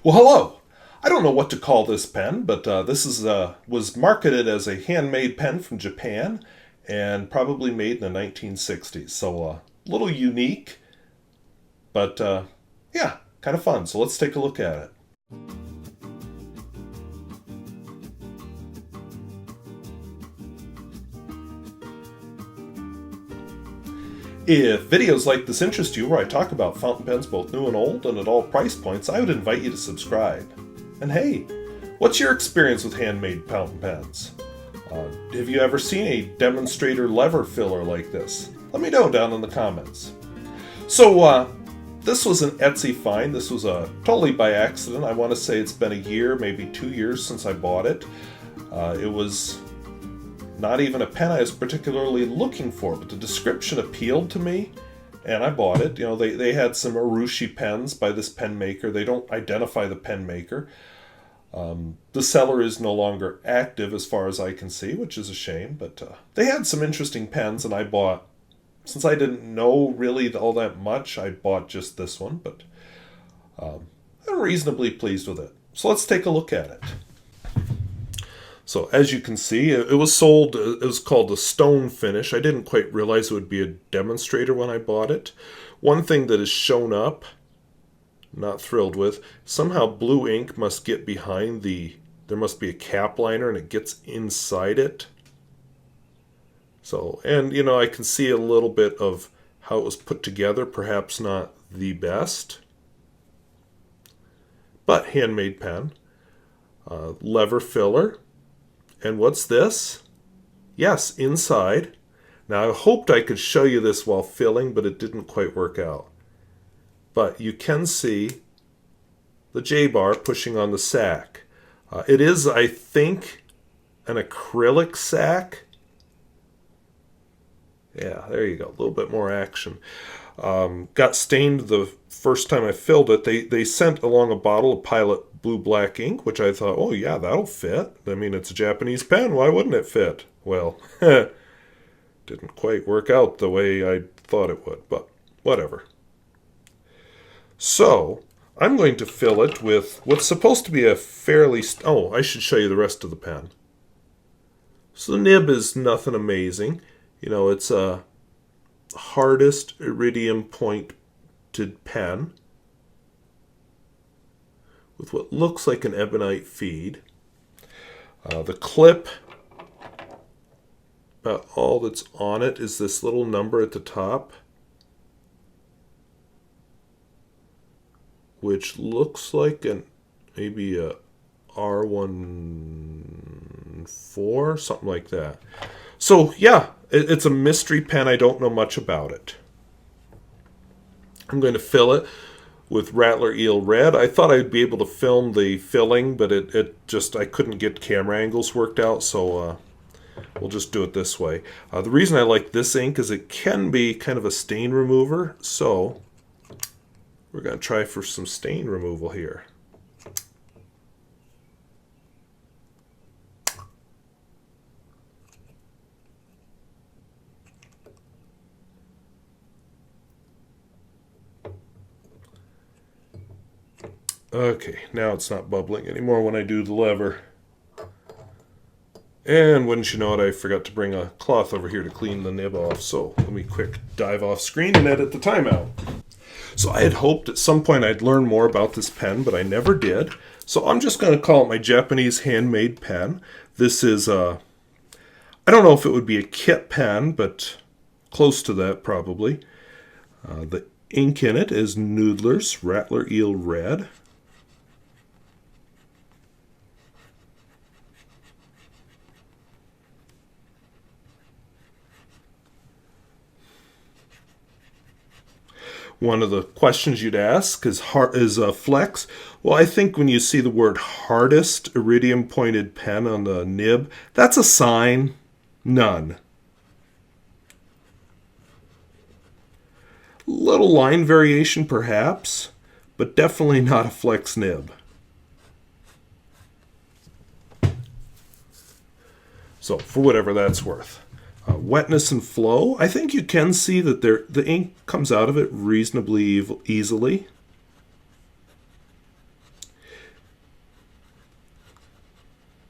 Well, hello. I don't know what to call this pen, but this was marketed as a handmade pen from Japan and probably made in the 1960s. So a little unique, but yeah, kind of fun. So let's take a look at it. If videos like this interest you, where I talk about fountain pens both new and old and at all price points, I would invite you to subscribe. And hey, what's your experience with handmade fountain pens? Have you ever seen a demonstrator lever filler like this? Let me know down in the comments. So this was an Etsy find. This was totally by accident. I want to say it's been a year, maybe 2 years since I bought it. It was not even a pen I was particularly looking for, but the description appealed to me, and I bought it. You know, they had some Urushi pens by this pen maker. They don't identify the pen maker. The seller is no longer active as far as I can see, which is a shame, but they had some interesting pens, and I bought, since I didn't know really all that much, I bought just this one, but I'm reasonably pleased with it. So let's take a look at it. So as you can see, it was sold, it was called a stone finish. I didn't quite realize it would be a demonstrator when I bought it. One thing that has shown up, not thrilled with, somehow blue ink must get behind there must be a cap liner and it gets inside it. So, and you know, I can see a little bit of how it was put together, perhaps not the best. But handmade pen, lever filler. And what's this? Yes, inside. Now I hoped I could show you this while filling, but it didn't quite work out. But you can see the J-bar pushing on the sack. It is, I think, an acrylic sack. Yeah, there you go. A little bit more action. Got stained the first time I filled it. They sent along a bottle of Pilot blue black ink, which I thought, oh yeah, that'll fit. I mean, it's a Japanese pen. Why wouldn't it fit? Well, didn't quite work out the way I thought it would, but whatever. So I'm going to fill it with what's supposed to be a fairly... Oh, I should show you the rest of the pen. So the nib is nothing amazing. You know, it's a hardest iridium pointed pen with what looks like an ebonite feed. The clip, about all that's on it is this little number at the top, which looks like maybe a R14, something like that. So yeah, it's a mystery pen. I don't know much about it. I'm going to fill it with Rattler Eel Red. I thought I'd be able to film the filling, but I couldn't get camera angles worked out, so we'll just do it this way. The reason I like this ink is it can be kind of a stain remover, so we're going to try for some stain removal here. Okay, now it's not bubbling anymore when I do the lever. And wouldn't you know it, I forgot to bring a cloth over here to clean the nib off. So let me quick dive off screen and edit the timeout. So I had hoped at some point I'd learn more about this pen, but I never did. So I'm just going to call it my Japanese handmade pen. This is I don't know if it would be a kit pen, but close to that probably. The ink in it is Noodler's Rattler Eel Red. One of the questions you'd ask is flex. Well, I think when you see the word hardest iridium pointed pen on the nib, that's a sign. None. Little line variation perhaps, but definitely not a flex nib. So for whatever that's worth. Wetness and flow, I think you can see that the ink comes out of it reasonably easily.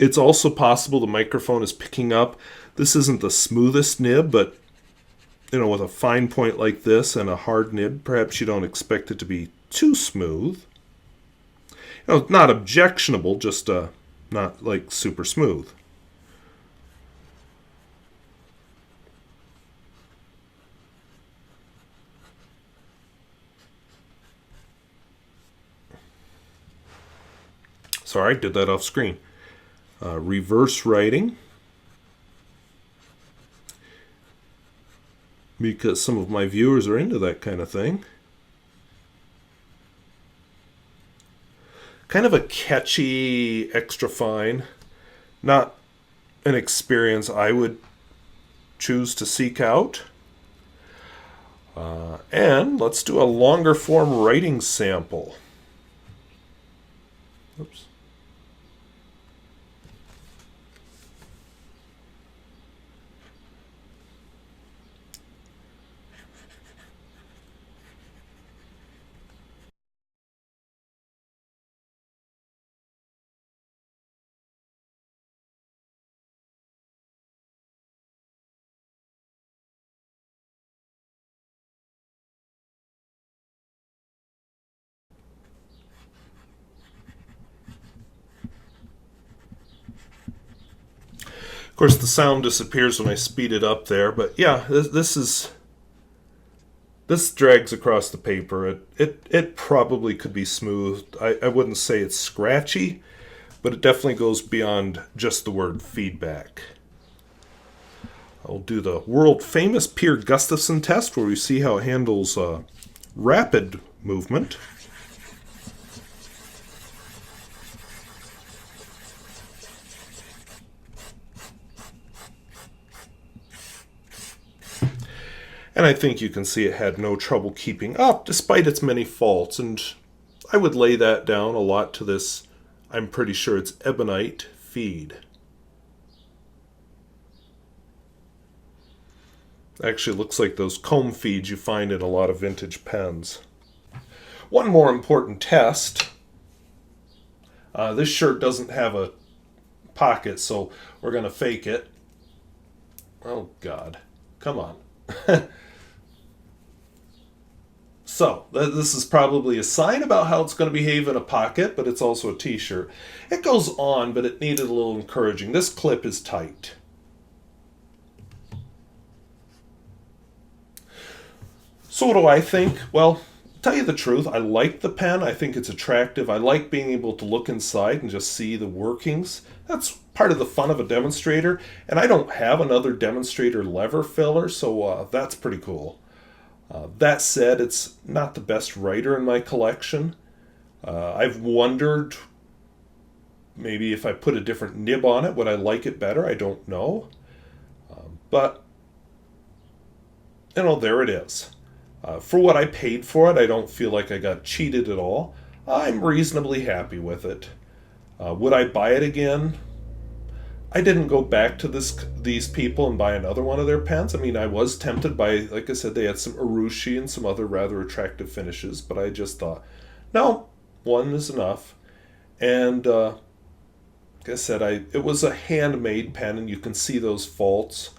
It's also possible the microphone is picking up. This isn't the smoothest nib, but with a fine point like this and a hard nib, perhaps you don't expect it to be too smooth. Not objectionable, just not like super smooth. Sorry, did that off screen. Reverse writing, because some of my viewers are into that kind of thing. Kind of a catchy, extra fine. Not an experience I would choose to seek out. And let's do a longer form writing sample. Oops. Of course, the sound disappears when I speed it up there, but yeah, this drags across the paper. It probably could be smoothed. I wouldn't say it's scratchy, but it definitely goes beyond just the word feedback. I'll do the world-famous Pier Gustafson test, where we see how it handles rapid movement. And I think you can see it had no trouble keeping up, despite its many faults. And I would lay that down a lot to this, I'm pretty sure it's ebonite feed. Actually looks like those comb feeds you find in a lot of vintage pens. One more important test. This shirt doesn't have a pocket, so we're going to fake it. Oh, God. Come on. So, this is probably a sign about how it's going to behave in a pocket, but it's also a t-shirt. It goes on, but it needed a little encouraging. This clip is tight. So what do I think? Well, tell you the truth, I like the pen. I think it's attractive. I like being able to look inside and just see the workings. That's part of the fun of a demonstrator. And I don't have another demonstrator lever filler, so that's pretty cool. That said, it's not the best writer in my collection. I've wondered maybe if I put a different nib on it, would I like it better? I don't know. But, there it is. For what I paid for it, I don't feel like I got cheated at all. I'm reasonably happy with it. Would I buy it again? I didn't go back to these people and buy another one of their pens. I mean, I was tempted by, like I said, they had some urushi and some other rather attractive finishes, but I just thought, no, one is enough. And like I said, it was a handmade pen, and you can see those faults.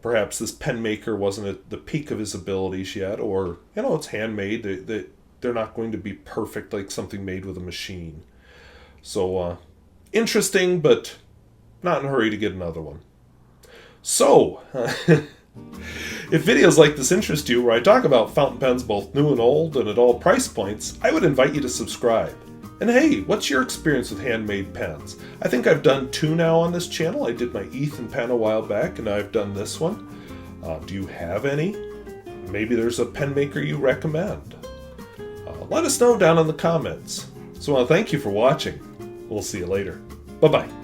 Perhaps this pen maker wasn't at the peak of his abilities yet, or, it's handmade. They're not going to be perfect like something made with a machine. So, interesting, but not in a hurry to get another one. So, if videos like this interest you, where I talk about fountain pens both new and old and at all price points, I would invite you to subscribe. And hey, what's your experience with handmade pens? I think I've done 2 now on this channel. I did my Ethan pen a while back, and now I've done this one. Do you have any? Maybe there's a pen maker you recommend. Let us know down in the comments. So I want to thank you for watching. We'll see you later. Bye-bye.